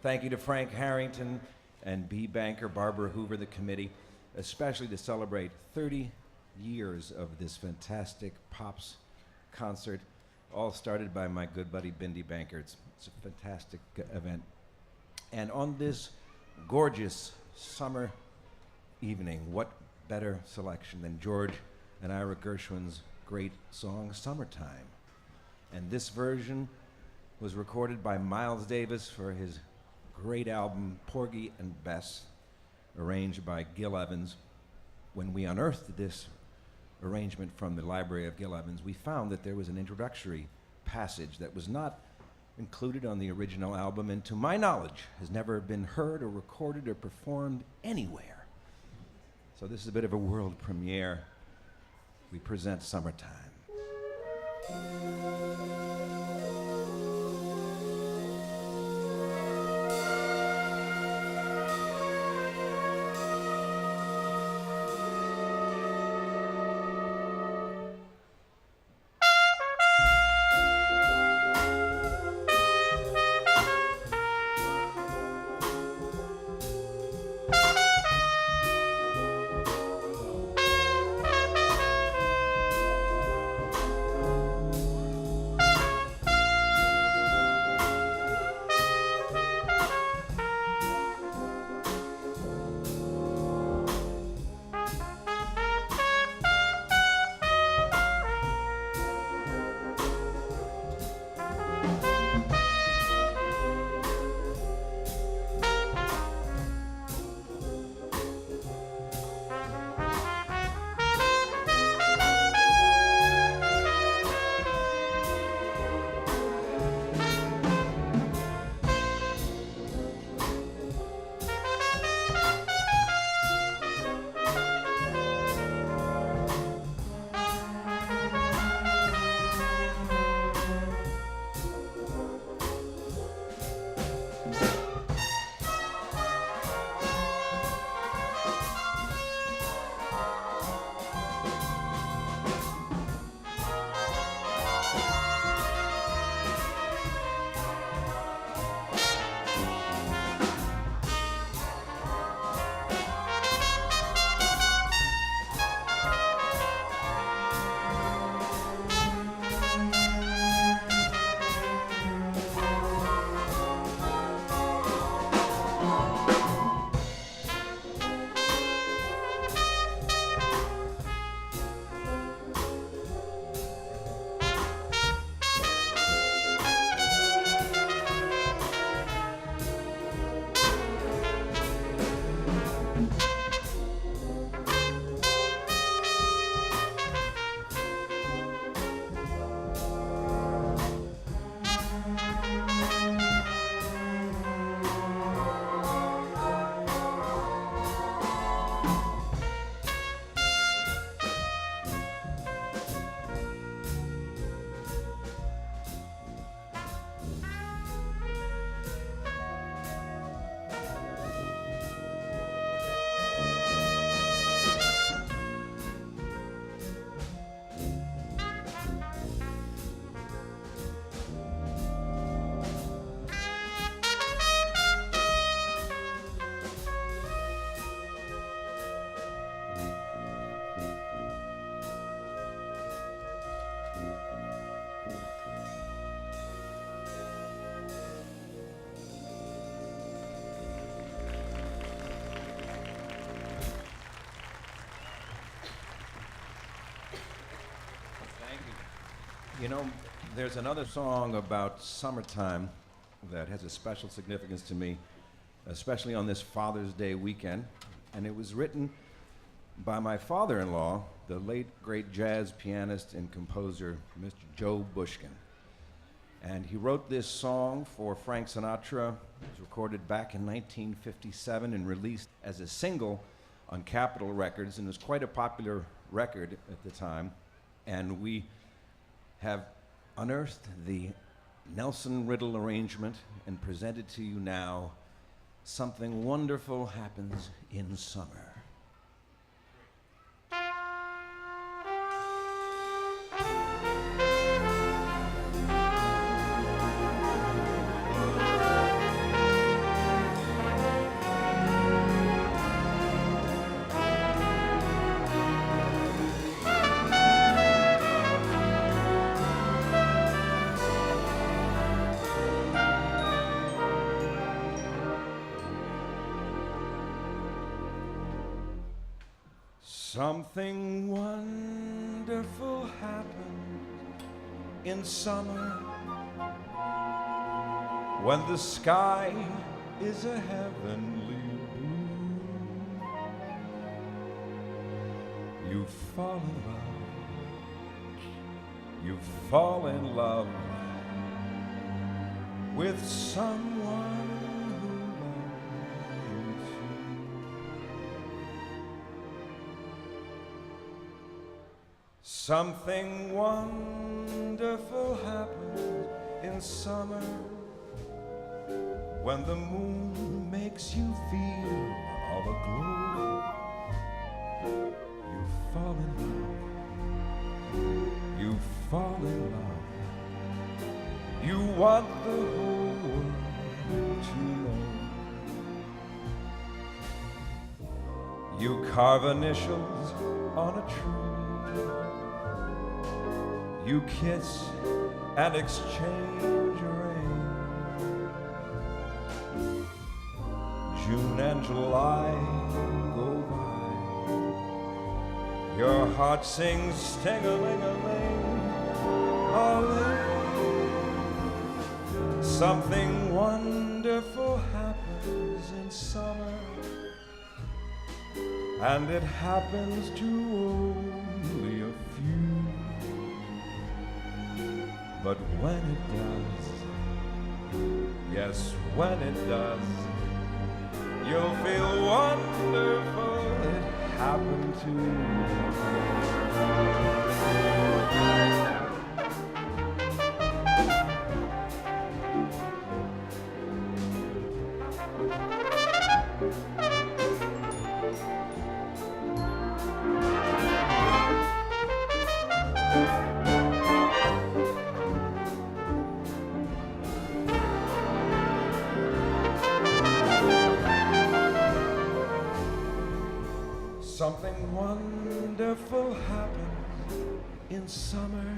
Thank you to Frank Harrington and B. Banker, Barbara Hoover, the committee, especially to celebrate 30 years of this fantastic Pops concert, all started by my good buddy Bindi Banker. It's a fantastic event. And on this gorgeous summer evening, what better selection than George and Ira Gershwin's great song, Summertime. And this version was recorded by Miles Davis for his great album, Porgy and Bess, arranged by Gil Evans. When we unearthed this arrangement from the library of Gil Evans, we found that there was an introductory passage that was not included on the original album, and to my knowledge has never been heard or recorded or performed anywhere. So this is a bit of a world premiere. We present Summertime. You know, there's another song about summertime that has a special significance to me, especially on this Father's Day weekend. And it was written by my father-in-law, the late, great jazz pianist and composer, Mr. Joe Bushkin. And he wrote this song for Frank Sinatra. It was recorded back in 1957 and released as a single on Capitol Records, and it was quite a popular record at the time. And we have unearthed the Nelson Riddle arrangement and presented to you now, Something Wonderful Happens in Summer. Something wonderful happened in summer when the sky is a heavenly blue. You fall in love, you fall in love with someone who loves you. Something wonderful happened in summer when the moon makes you feel all aglow. You fall in love, you fall in love, you want the whole world to know. You carve initials on a tree, you kiss and exchange rain. June and July go by, your heart sings sting-a-ling-a-ling, a-ling. Something wonderful happens in summer, and it happens to only a few. But when it does, yes, when it does, you'll feel wonderful it happened to Something wonderful happens in summer,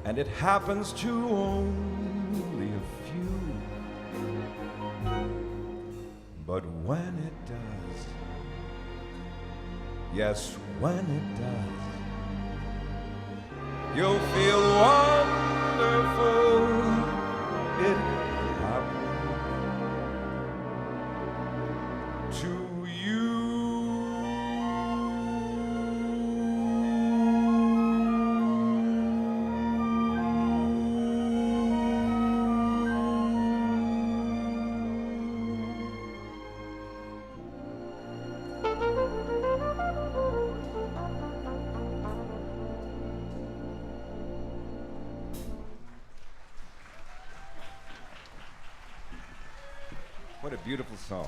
and it happens to only a few. But when it does, yes, when it does, you'll feel wonderful it happened to you. What a beautiful song.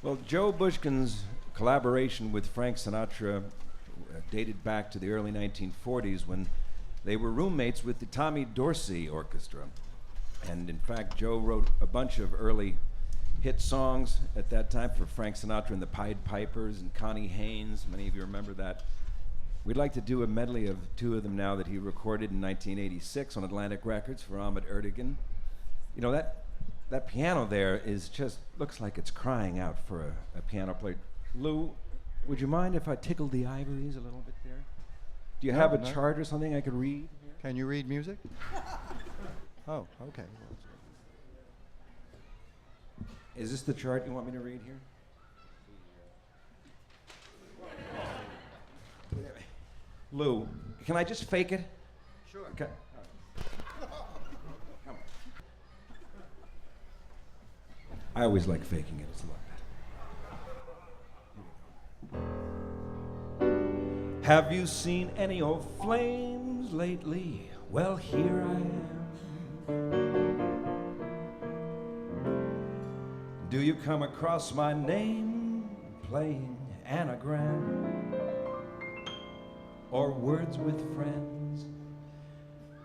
Well, Joe Bushkin's collaboration with Frank Sinatra dated back to the early 1940s when they were roommates with the Tommy Dorsey Orchestra. And in fact, Joe wrote a bunch of early hit songs at that time for Frank Sinatra and the Pied Pipers and Connie Haynes. Many of you remember that. We'd like to do a medley of two of them now that he recorded in 1986 on Atlantic Records for Ahmet Ertegun. You know, that piano there is just, looks like it's crying out for a piano player. Lou, would you mind if I tickled the ivories a little bit there? Do you have a chart or something I could read? Can you read music? Oh, okay. Is this the chart you want me to read here? Lou, can I just fake it? Sure. Okay. I always like faking it. It's a lot better. Have you seen any old flames lately? Well, here I am. Do you come across my name playing anagram or words with friends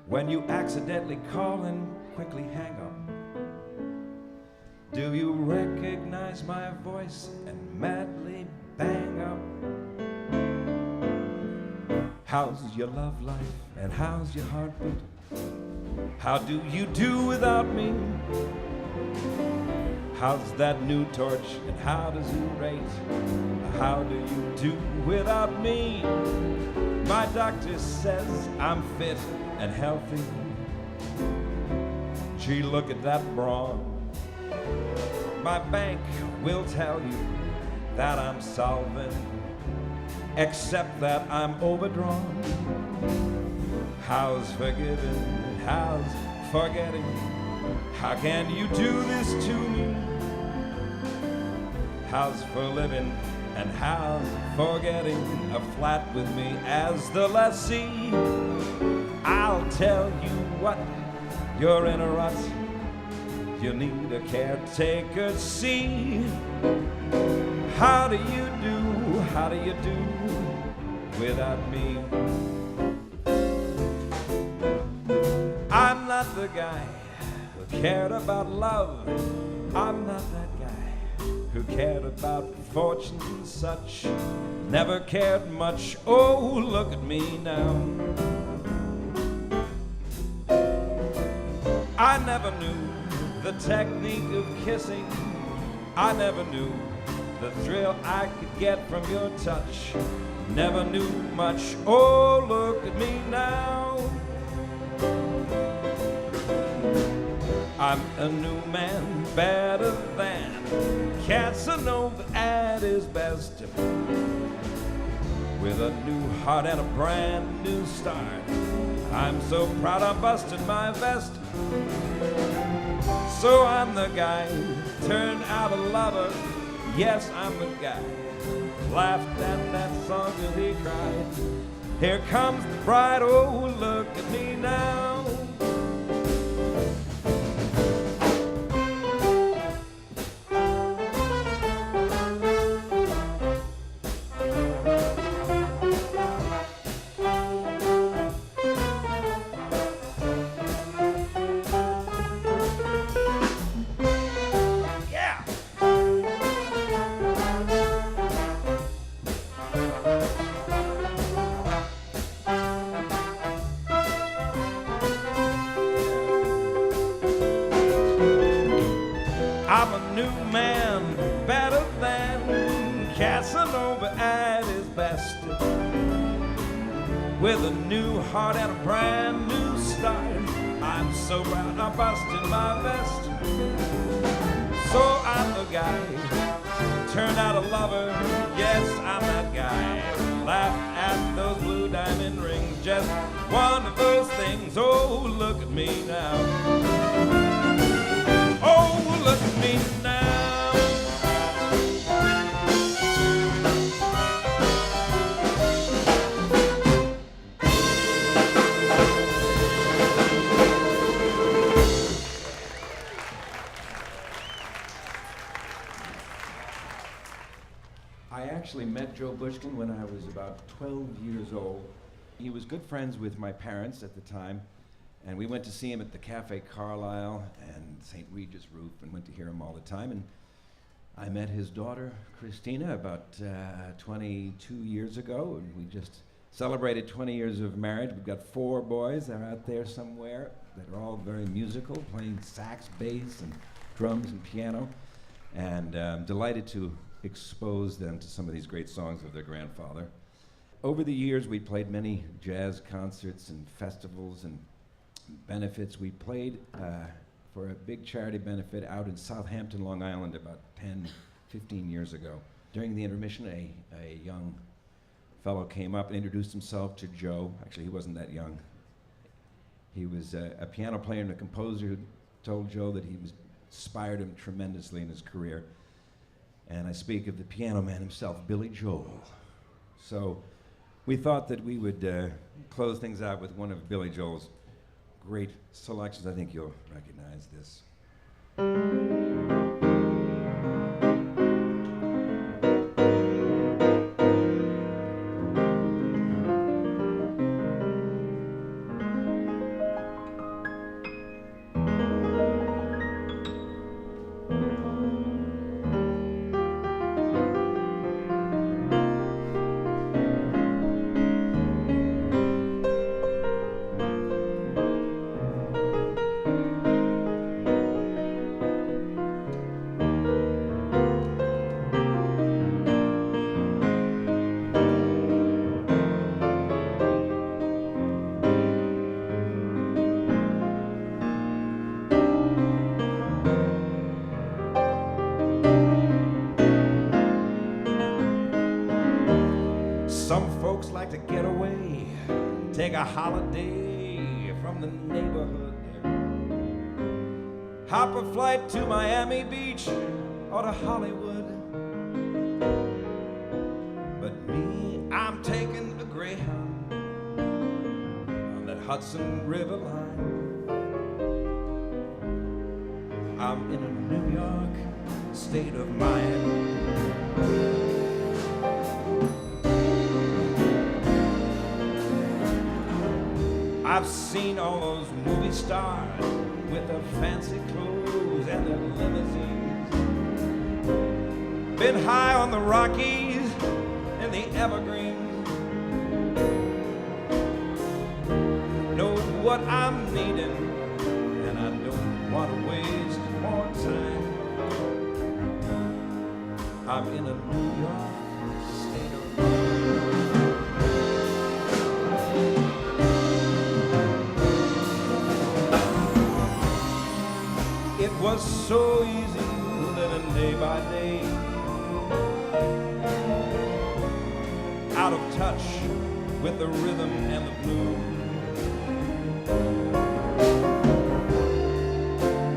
when you accidentally call and quickly hang up? Do you recognize my voice and madly bang up? How's your love life and how's your heartbeat? How do you do without me? How's that new torch and how does it rate? How do you do without me? My doctor says I'm fit and healthy. Gee, look at that brawn. My bank will tell you that I'm solvent, except that I'm overdrawn. How's forgiving? How's forgetting? How can you do this to me? How's for living and how's forgetting a flat with me as the lessee? I'll tell you what, you're in a rut. You need a caretaker, see? How do you do without me? I'm not the guy who cared about love. I'm not that guy who cared about fortunes and such. Never cared much, oh, look at me now. I never knew the technique of kissing. I never knew the thrill I could get from your touch. Never knew much, oh, look at me now. I'm a new man, better than Casanova at his best. With a new heart and a brand new start. I'm so proud I'm busting my vest. So I'm the guy who turned out a lover. Yes, I'm the guy who laughed at that song till he cried. Here comes the bride, oh, look at me now. I'm a new man, better than Casanova at his best. With a new heart and a brand new start. I'm so proud I'm busting my vest. So I'm the guy, turned out a lover. Yes, I'm that guy. Laughed at those blue diamond rings. Just one of those things. Oh, look at me now. Oh, look at me now. I actually met Joe Bushkin when I was about 12 years old. He was good friends with my parents at the time. And we went to see him at the Cafe Carlisle and St. Regis Roof and went to hear him all the time. And I met his daughter, Christina, about 22 years ago. And we just celebrated 20 years of marriage. We've got 4 boys. They're out there somewhere. They're all very musical, playing sax, bass, and drums and piano. And I'm delighted to expose them to some of these great songs of their grandfather. Over the years, we played many jazz concerts and festivals and benefits. We played for a big charity benefit out in Southampton, Long Island about 10, 15 years ago. During the intermission, a young fellow came up and introduced himself to Joe. Actually, he wasn't that young. He was a piano player and a composer who told Joe that he inspired him tremendously in his career. And I speak of the piano man himself, Billy Joel. So we thought that we would close things out with one of Billy Joel's great selections. I think you'll recognize this. away, take a holiday from the neighborhood. Hop a flight to Miami Beach or to Hollywood. But me, I'm taking a Greyhound on that Hudson River line. I'm in a New York state of mind. I've seen all those movie stars with their fancy clothes and their limousines. Been high on the Rockies and the Evergreens. Know what I'm needing, and I don't want to waste more time. I'm in a New York state of mind. It was so easy living day by day, out of touch with the rhythm and the blues.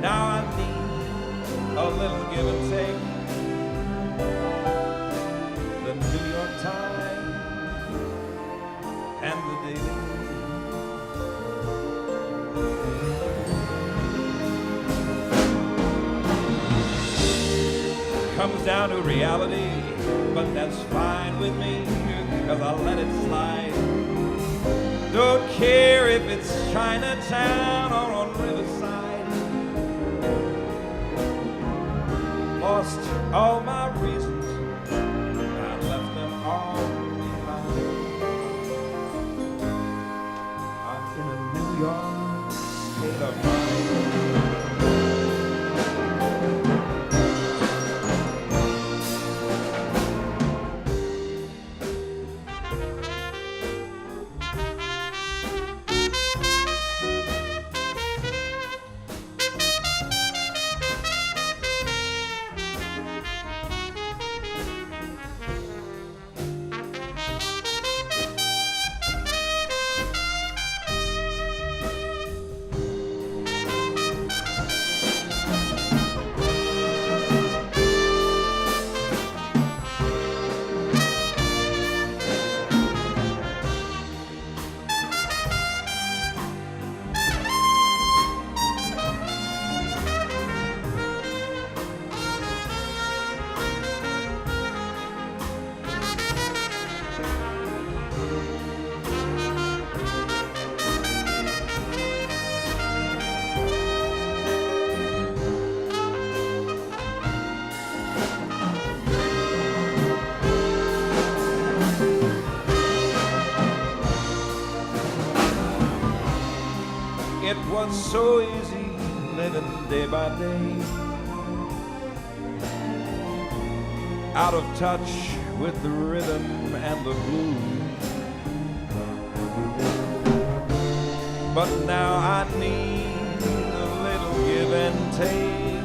Now I need a little give and take. The New York Times and the Daily comes down to reality, but that's fine with me, cause I let it slide. Don't care if it's Chinatown or on Riverside. Lost all my reasons, I left them all behind. I'm in a New York state of mind. It was so easy living day by day, out of touch with the rhythm and the blues. But now I need a little give and take.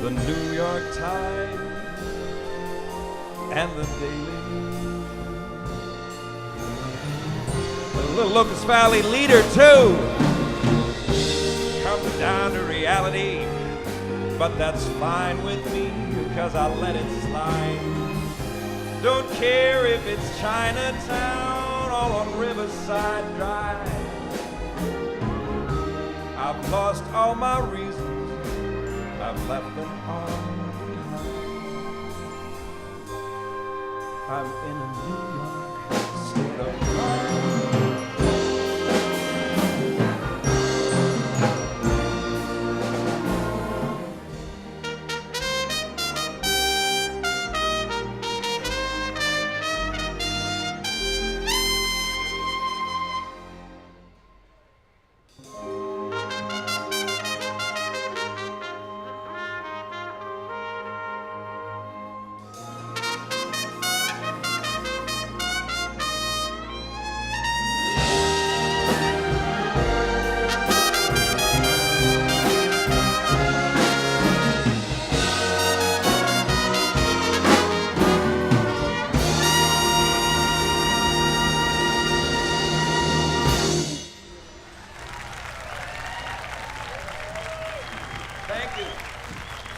The New York Times and the Daily Little Locust Valley leader too. Comes down to reality, but that's fine with me, because I let it slide. Don't care if it's Chinatown or on Riverside Drive. I've lost all my reasons, I've left them all behind. I'm in a New York state of mind.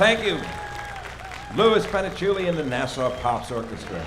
Thank you, Louis Panacciulli and the Nassau Pops Orchestra.